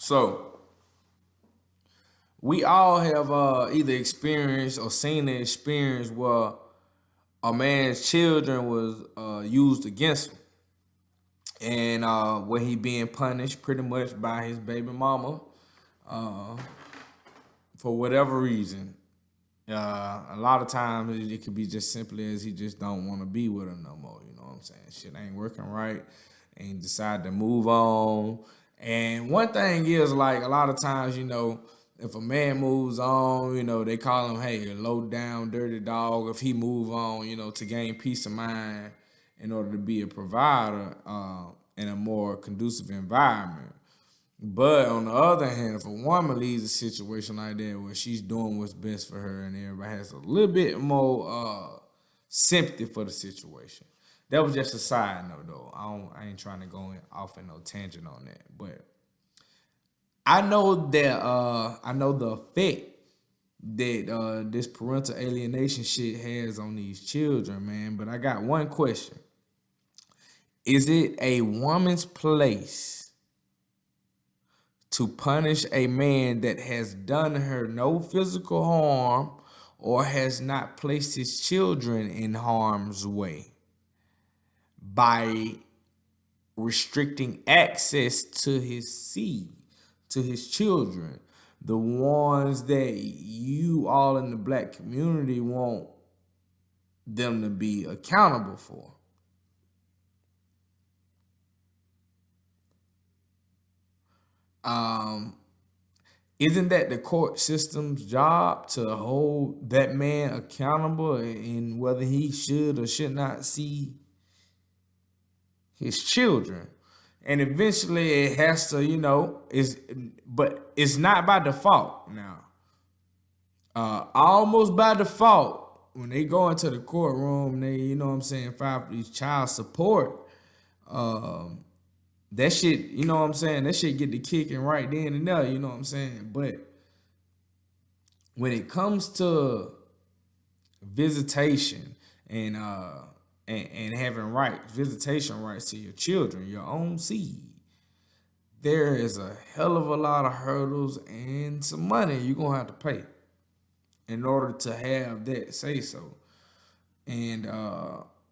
So we all have either experienced or seen the experience where a man's children was used against him, and where he being punished pretty much by his baby mama for whatever reason. A lot of times it could be just simply as he just don't want to be with her no more. You know what I'm saying? Shit ain't working right, and decide to move on. And one thing is like a lot of times, if a man moves on, they call him, hey, a low down, dirty dog. If he move on, to gain peace of mind in order to be a provider in a more conducive environment. But on the other hand, if a woman leaves a situation like that where she's doing what's best for her and everybody has a little bit more sympathy for the situation. That was just a side note though. I ain't trying to go off in no tangent on that. But I know that I know the effect that this parental alienation shit has on these children, man. But I got one question. Is it a woman's place to punish a man that has done her no physical harm or has not placed his children in harm's way by restricting access to his seed, to his children, the ones that you all in the black community want them to be accountable for? Um, Isn't that the court system's job to hold that man accountable in whether he should or should not see his children? And eventually it has to, but it's not by default now. Almost by default, when they go into the courtroom, they, file for these child support. Um, that shit, that shit get the kicking right then and there, you know what I'm saying? But when it comes to visitation and and having visitation rights to your children, your own seed, there is a hell of a lot of hurdles and some money you're gonna have to pay in order to have that say so. And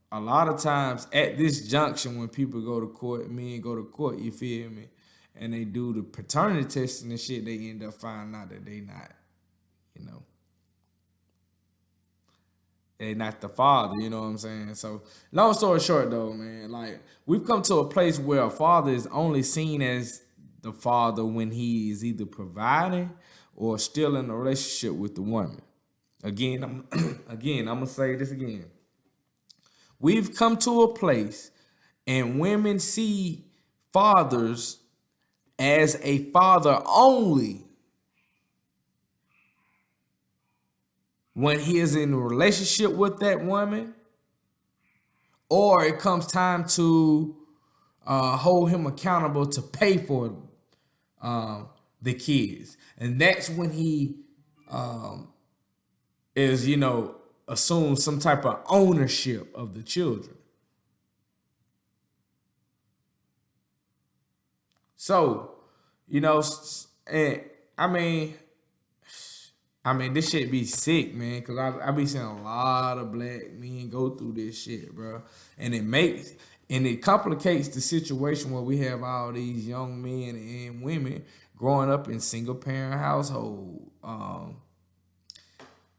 a lot of times at this junction, when people go to court, men go to court, you feel me, and they do the paternity testing and shit, they end up finding out that you know, they not the father, you know what I'm saying? So long story short though, man, like we've come to a place where a father is only seen as the father when he is either providing or still in a relationship with the woman. Again, I'm gonna say this again. We've come to a place and women see fathers as a father only when he is in a relationship with that woman, or it comes time to hold him accountable to pay for the kids. And that's when he is, assumes some type of ownership of the children. So, and this shit be sick, man, because I be seeing a lot of black men go through this shit, bro. And it complicates the situation where we have all these young men and women growing up in single parent household.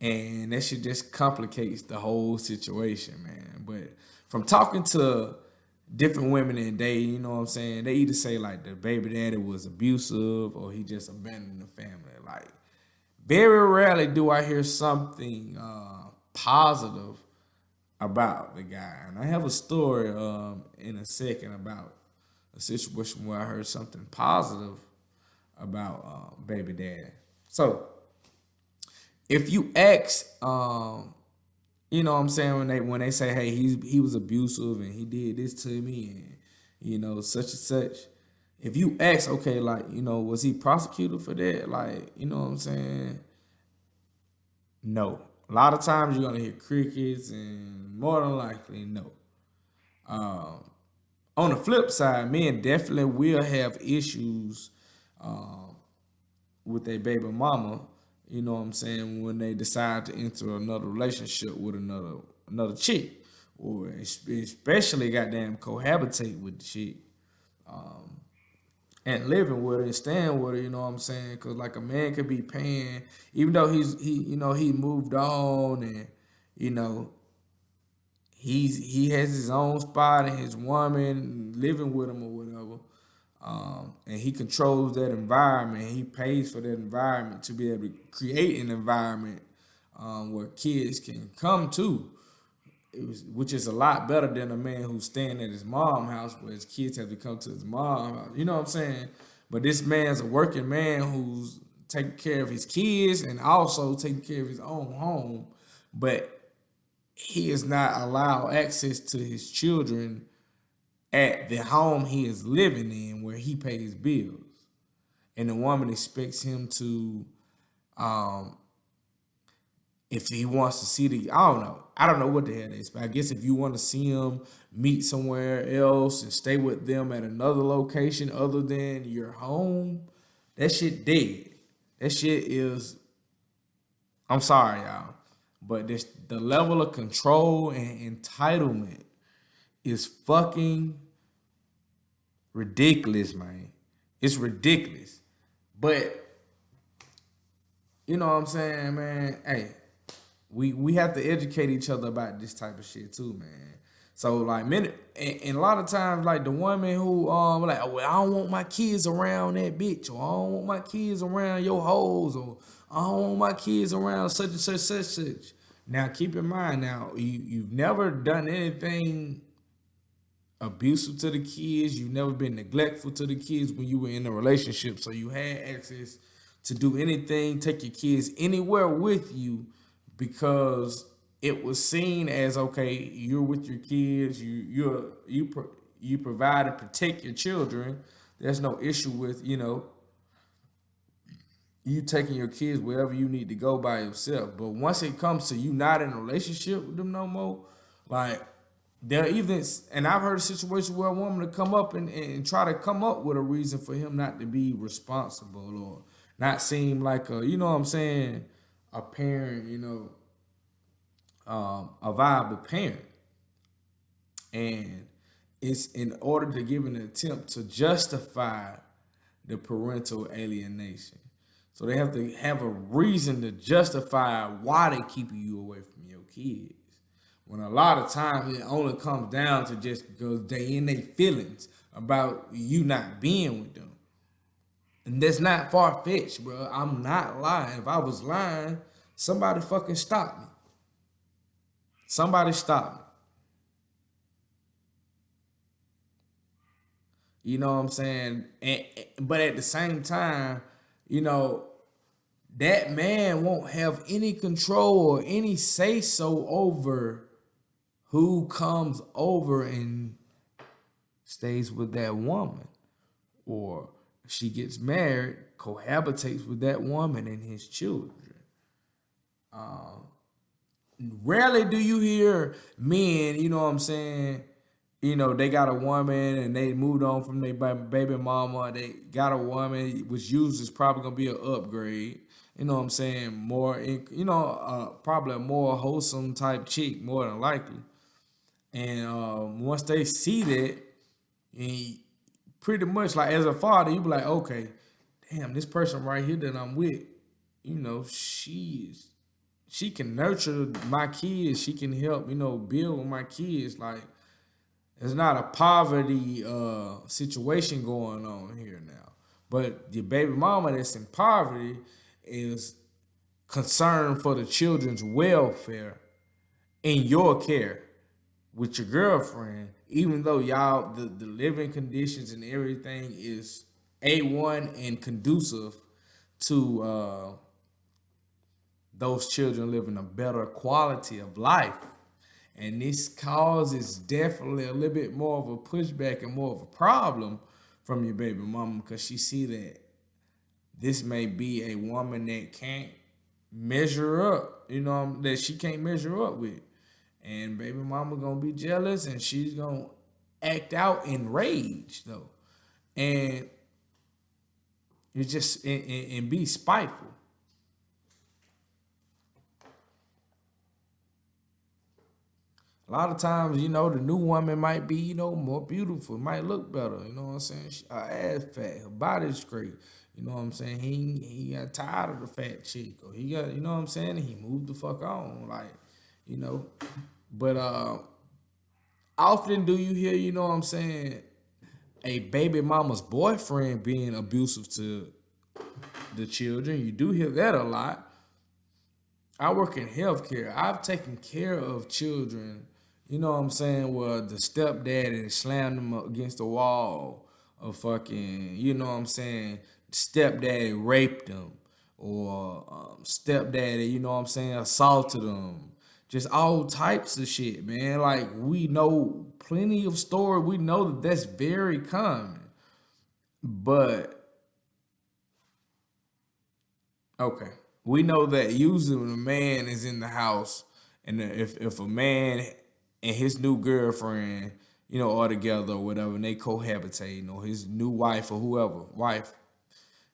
And that shit just complicates the whole situation, man. But from talking to different women in day, you know what I'm saying? They either say like the baby daddy was abusive or he just abandoned the family. Like very rarely do I hear something positive about the guy. And I have a story in a second about a situation where I heard something positive about baby daddy. So if you ask, you know what I'm saying, when they say, hey, he was abusive and he did this to me and such and such. If you ask, okay, like, was he prosecuted for that? Like, you know what I'm saying? No. A lot of times you're gonna hear crickets and more than likely no. On the flip side, men definitely will have issues with their baby mama, you know what I'm saying, when they decide to enter another relationship with another chick, or especially goddamn cohabitate with the chick and living with her and staying with her, you know what I'm saying? Cause like a man could be paying, even though he moved on and you know he has his own spot and his woman living with him or whatever. And he controls that environment. He pays for that environment to be able to create an environment where kids can come to. Which is a lot better than a man who's staying at his mom's house where his kids have to come to his mom's house. You know what I'm saying? But this man's a working man who's taking care of his kids and also taking care of his own home. But he is not allowed access to his children at the home he is living in where he pays bills. And the woman expects him to, um, if he wants to see the, I don't know what the hell it is, but I guess if you want to see him meet somewhere else and stay with them at another location other than your home, that shit dead. That shit is, I'm sorry, y'all, but this the level of control and entitlement is fucking ridiculous, man. It's ridiculous. But you know what I'm saying, man? Hey, we have to educate each other about this type of shit too, man. So like many and a lot of times like the woman who like, oh, well, I don't want my kids around that bitch, or I don't want my kids around your hoes, or I don't want my kids around such and such. Now keep in mind, now you've never done anything abusive to the kids. You've never been neglectful to the kids when you were in a relationship. So you had access to do anything, take your kids anywhere with you because it was seen as okay, you're with your kids, you provide and protect your children. There's no issue with, you taking your kids wherever you need to go by yourself. But once it comes to you not in a relationship with them no more, like there even and I've heard a situation where a woman to come up and try to come up with a reason for him not to be responsible or not seem like a, you know what I'm saying, a parent, a viable parent. And it's in order to give an attempt to justify the parental alienation. So they have to have a reason to justify why they keep you away from your kids. When a lot of times it only comes down to just because they in their feelings about you not being with them. And that's not far fetched, bro. I'm not lying. If I was lying, somebody fucking stop me. Somebody stop me. You know what I'm saying? But at the same time, you know, that man won't have any control or any say so over who comes over and stays with that woman. Or she gets married, cohabitates with that woman and his children. Rarely do you hear men, you know what I'm saying, they got a woman and they moved on from their baby mama. They got a woman, which usually is probably gonna be an upgrade. You know what I'm saying? More, probably a more wholesome type chick, more than likely. And once they see that, and pretty much like as a father, you be like, okay, damn, this person right here that I'm with, she can nurture my kids. She can help, build with my kids. Like, it's not a poverty situation going on here now. But your baby mama that's in poverty is concerned for the children's welfare in your care with your girlfriend, even though y'all the living conditions and everything is A1 and conducive to those children living a better quality of life. And this causes definitely a little bit more of a pushback and more of a problem from your baby mama because she see that this may be a woman that can't measure up, that she can't measure up with. And baby mama gonna be jealous and she's gonna act out in rage though. And It's just and be spiteful. A lot of times, the new woman might be, more beautiful, might look better. You know what I'm saying? Her ass fat, her body's great. You know what I'm saying? He got tired of the fat chick, or he got, you know what I'm saying? And he moved the fuck on, like, you know. But often do you hear, you know what I'm saying, a baby mama's boyfriend being abusive to the children? You do hear that a lot. I work in healthcare. I've taken care of children, you know what I'm saying, where the stepdaddy slammed them against the wall, or fucking, you know what I'm saying, stepdaddy raped them, or stepdaddy, you know what I'm saying, assaulted them. Just all types of shit, man. Like, we know plenty of stories. We know that that's very common. But okay. We know that usually when a man is in the house, and if a man and his new girlfriend, are together or whatever, and they cohabitating, or his new wife or whoever, wife,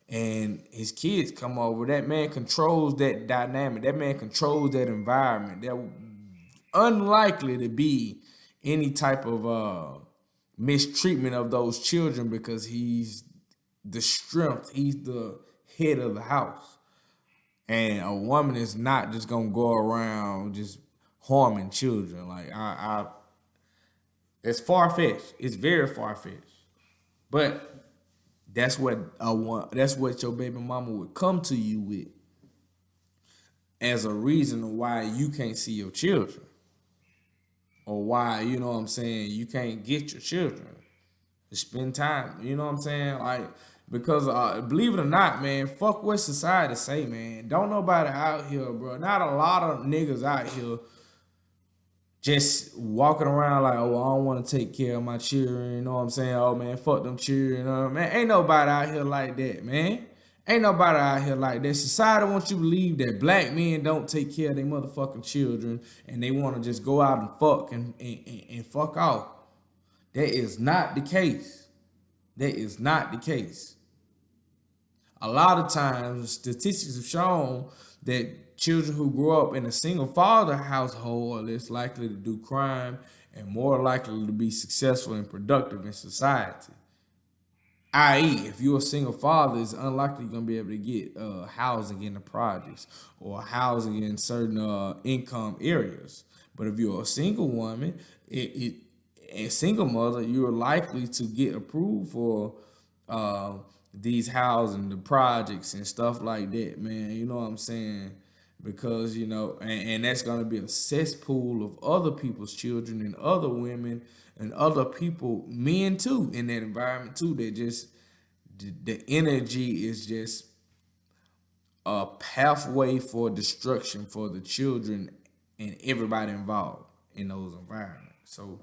and his kids come over, that man controls that dynamic. That man controls that environment. That unlikely to be any type of mistreatment of those children, because he's the strength. He's the head of the house. And a woman is not just gonna go around just harming children. Like, it's far fetched. It's very far fetched. But that's what I want. That's what your baby mama would come to you with as a reason why you can't see your children, or why, you know what I'm saying, you can't get your children to spend time. You know what I'm saying? Like, because believe it or not, man, fuck what society say, man. Don't nobody out here, bro. Not a lot of niggas out here just walking around like, oh, I don't want to take care of my children. You know what I'm saying? Oh, man, fuck them children. Man, ain't nobody out here like that, man. Ain't nobody out here like that. Society wants you to believe that black men don't take care of their motherfucking children, and they want to just go out and fuck and fuck off. That is not the case. That is not the case. A lot of times, statistics have shown that children who grow up in a single father household are less likely to do crime and more likely to be successful and productive in society. I.e., if you're a single father, it's unlikely you're gonna be able to get housing in the projects, or housing in certain income areas. But if you're a single woman, a single mother, you're likely to get approved for uh, these housing, the projects and stuff like that, man. You know what I'm saying? Because, and that's gonna be a cesspool of other people's children and other women and other people, men too, in that environment too. That just the energy is just a pathway for destruction for the children and everybody involved in those environments. So,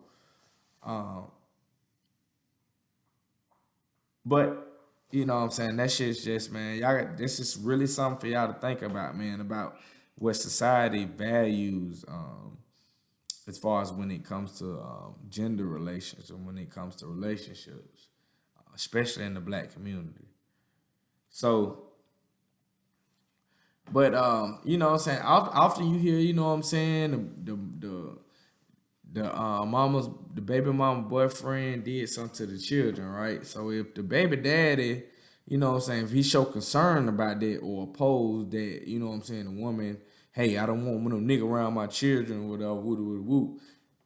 but you know what I'm saying, that shit's just, man, this is really something for y'all to think about, man, about what society values, as far as when it comes to gender relations, and when it comes to relationships, especially in the black community. So, but you know what I'm saying, often you hear, you know what I'm saying, the baby mama boyfriend did something to the children, right? So if the baby daddy, you know what I'm saying, if he show concern about that, or oppose that, you know what I'm saying, the woman, hey, I don't want no nigga around my children, whatever, woo woo woo,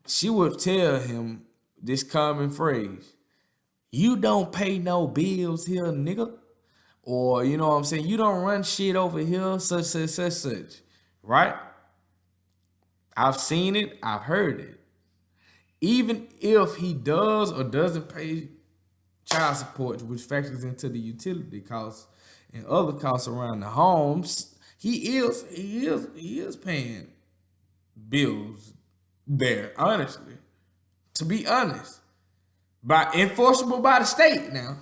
she would tell him this common phrase: "You don't pay no bills here, nigga," or, you know what I'm saying, "You don't run shit over here, such such such such," right? I've seen it, I've heard it. Even if he does or doesn't pay child support, which factors into the utility costs and other costs around the homes, he is paying bills there, honestly. To be honest. By enforceable by the state now.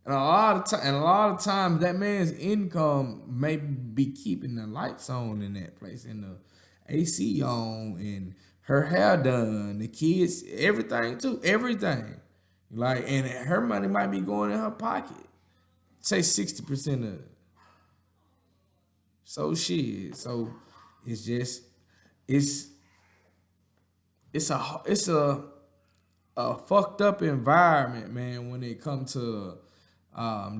And a lot of times that man's income may be keeping the lights on in that place, and the AC on, and her hair done, the kids, everything too, everything. Like, and her money might be going in her pocket. say 60% of it. So shit. So it's just it's it's a fucked up environment, man, when it comes to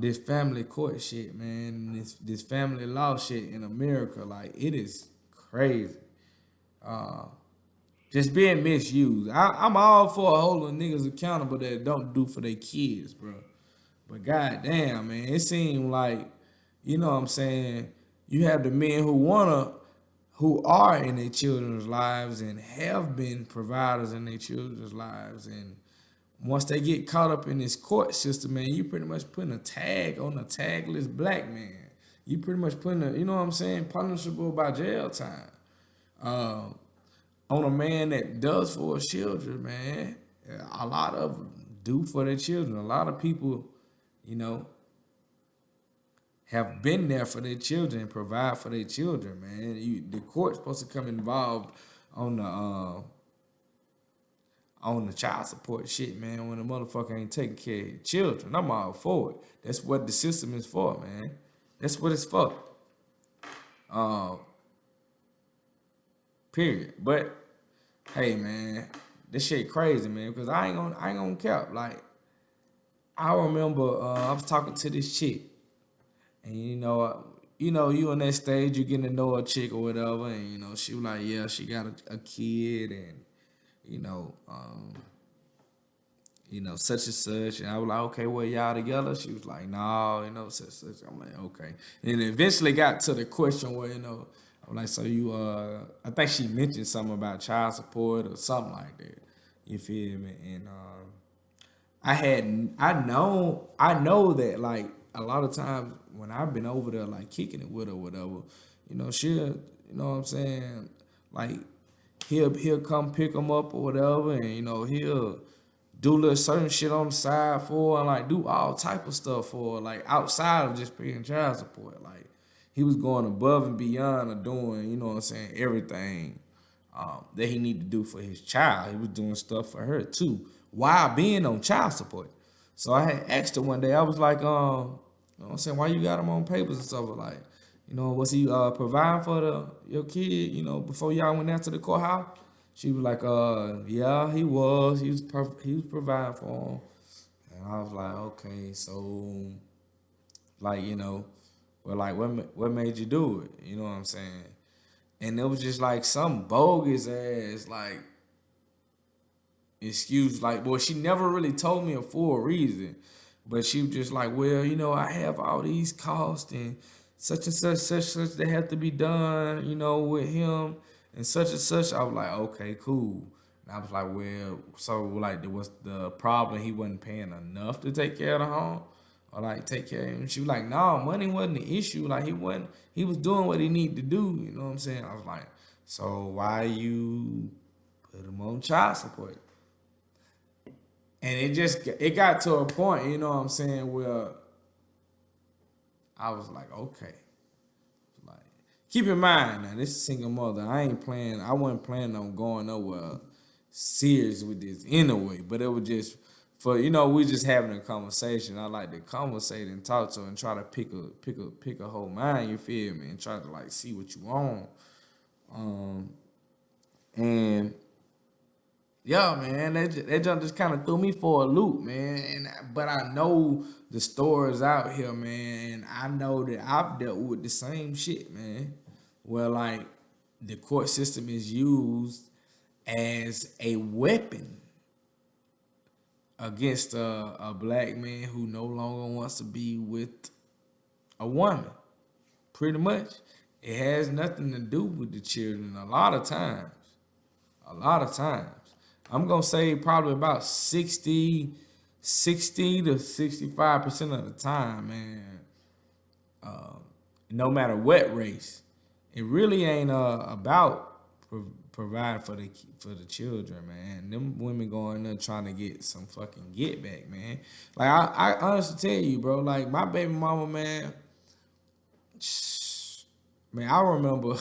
this family court shit, man. This family law shit in America, like it is crazy. Uh, just being misused. I'm all for holding niggas accountable that don't do for their kids, bro. But goddamn, man, it seemed like, you know what I'm saying, you have the men who are in their children's lives and have been providers in their children's lives. And once they get caught up in this court system, man, you pretty much putting a tag on a tagless black man. You pretty much putting a, you know what I'm saying, punishable by jail time. Uh, on a man that does for his children, man. A lot of them do for their children. A lot of people, you know, have been there for their children and provide for their children, man. The court's supposed to come involved on the child support shit, man. When a motherfucker ain't taking care of your children, I'm all for it. That's what the system is for, man. That's what it's for. Um, Period. But hey, man, this shit crazy, man. Because I ain't gonna cap. Like I remember I was talking to this chick, and you in that stage, you getting to know a chick or whatever, and she was like, yeah, she got a kid, and you know, um, such and such. And I was like, okay, well, y'all together? She was like, no, such and such. I'm like, okay. And it eventually got to the question where, I'm like, so you, I think she mentioned something about child support or something like that. You feel me? And I know that like a lot of times when I've been over there like kicking it with her, or whatever, she'll, what I'm saying, like he'll come pick him up or whatever, and he'll do little certain shit on the side for her, and like do all type of stuff for her, like outside of just paying child support. Like he was going above and beyond of doing, what I'm saying, everything that he need to do for his child. He was doing stuff for her too, while being on child support. So I had asked her one day, I was like, what I'm saying, why you got him on papers and stuff? Like, was he providing for your kid, before y'all went down to the courthouse? She was like, yeah, he was. He was providing for him. And I was like, okay, so like, well, like what made you do it? You know what I'm saying? And it was just like some bogus ass like excuse. Like, well, she never really told me a full reason, but she was just like, well, I have all these costs and such that have to be done, with him and such. I was like, okay, cool. And I was like, well, so like, was the problem he wasn't paying enough to take care of the home? Or like take care of him? She was like, no, money wasn't the issue. Like he was doing what he needed to do. You know what I'm saying? I was like, so why you put him on child support? And it got to a point, you know what I'm saying, where I was like, okay. Like, keep in mind now, this is single mother. I wasn't planning on going nowhere serious with this anyway. But it was just for, we just having a conversation. I like to conversate and talk to her and try to pick a whole mind, you feel me? And try to like see what you want. And yeah, man, that jump just kind of threw me for a loop, man. But I know the stories out here, man. And I know that I've dealt with the same shit, man. Where like the court system is used as a weapon against a black man who no longer wants to be with a woman. Pretty much, it has nothing to do with the children. A lot of times. I'm gonna say probably about 60 to 65% of the time, man. No matter what race, it really ain't about providing for the children, man. Them women going there trying to get some fucking get back, man. Like I honestly tell you, bro. Like my baby mama, man. Man, I remember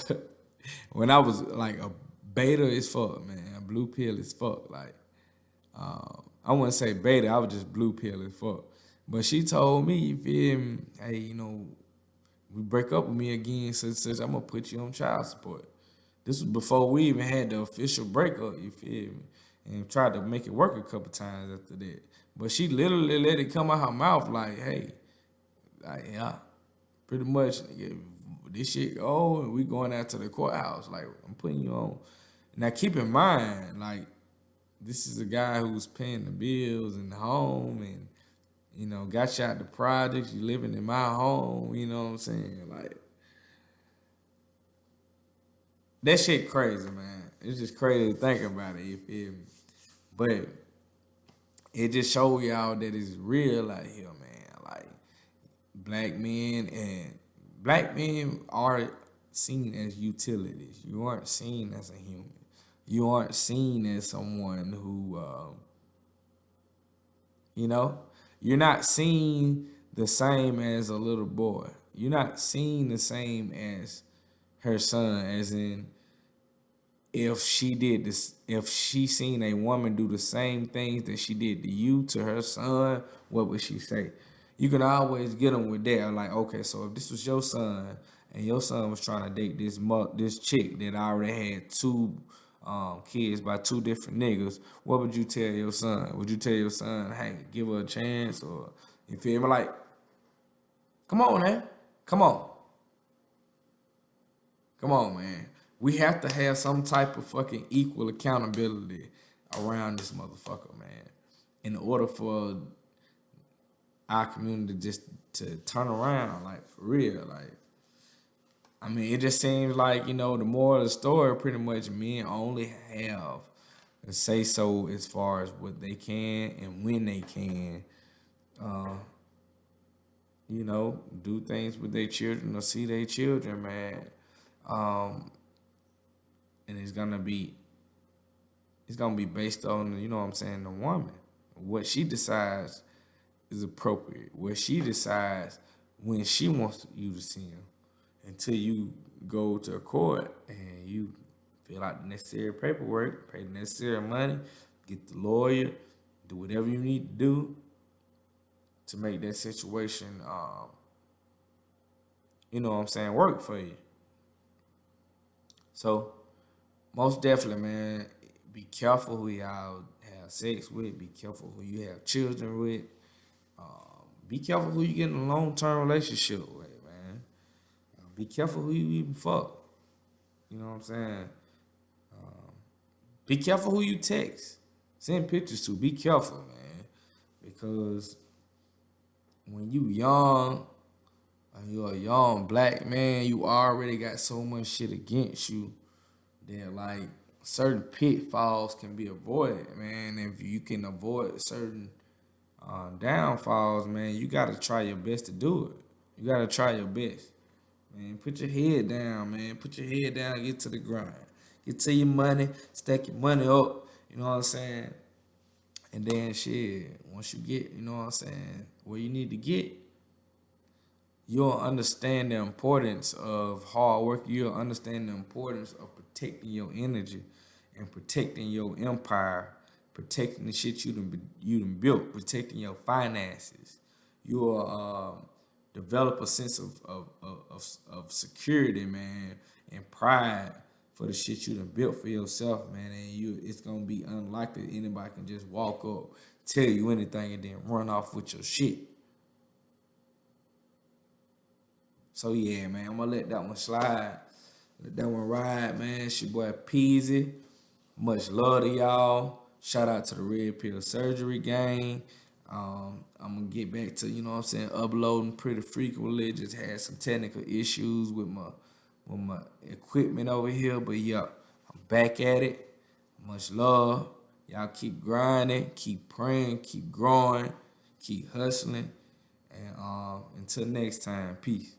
when I was like a beta as fuck, man. A blue pill as fuck. Like, I wouldn't say beta, I was just blue pill as fuck. But she told me, you feel me, hey, we break up with me again, such I'm gonna put you on child support. This was before we even had the official breakup, you feel me? And tried to make it work a couple times after that. But she literally let it come out her mouth like, hey, like, yeah, pretty much, nigga, this shit, oh, and we going out to the courthouse. Like, I'm putting you on. Now, keep in mind, like, this is a guy who's paying the bills and the home and, got you out the projects. You living in my home, you know what I'm saying? Like, that shit crazy, man. It's just crazy to think about it, you feel me? But it just show y'all that it's real out here, man. Like, black men and black men are seen as utilities. You aren't seen as a human. You aren't seen as someone who, you know, you're not seen the same as a little boy. You're not seen the same as her son, as in if she seen a woman do the same things that she did to you to her son, what would she say? You can always get them with that. Like, okay, so if this was your son and your son was trying to date this chick that already had two kids by two different niggas, what would you tell your son? Would you tell your son, hey, give her a chance, or you feel me? Like, come on, man, come on. Come on, man. We have to have some type of fucking equal accountability around this motherfucker, man. In order for our community just to turn around, like, for real. Like, I mean, it just seems like, the moral of the story, pretty much men only have a say so as far as what they can and when they can, do things with their children or see their children, man. Um, and it's gonna be based on, what I'm saying, the woman. What she decides is appropriate. What she decides when she wants you to see him. Until you go to a court and you fill out the necessary paperwork, pay the necessary money, get the lawyer, do whatever you need to do to make that situation, what I'm saying, work for you. So most definitely, man, be careful who y'all have sex with. Be careful who you have children with. Be careful who you get in a long-term relationship with, man. Be careful who you even fuck. You know what I'm saying? Be careful who you text. Send pictures to. Be careful, man. Because when you young, and you're a young black man, you already got so much shit against you that, like, certain pitfalls can be avoided, man. If you can avoid certain downfalls, man, you gotta try your best to do it. You gotta try your best, man. Put your head down, man. Put your head down. Get to the grind. Get to your money. Stack your money up. You know what I'm saying? And then shit. Once you get, what I'm saying, where you need to get, you'll understand the importance of hard work. You'll understand the importance of protecting your energy and protecting your empire, protecting the shit you done built, protecting your finances. You'll develop a sense of security, man, and pride for the shit you done built for yourself, man. And it's gonna be unlikely anybody can just walk up, tell you anything, and then run off with your shit. So yeah, man, I'm gonna let that one slide. Let that one ride, man. It's your boy Peasy. Much love to y'all. Shout out to the Red Pill Surgery gang. I'm gonna get back to, what I'm saying, uploading pretty frequently. Just had some technical issues with my equipment over here. But yeah, I'm back at it. Much love. Y'all keep grinding, keep praying, keep growing, keep hustling. And until next time, peace.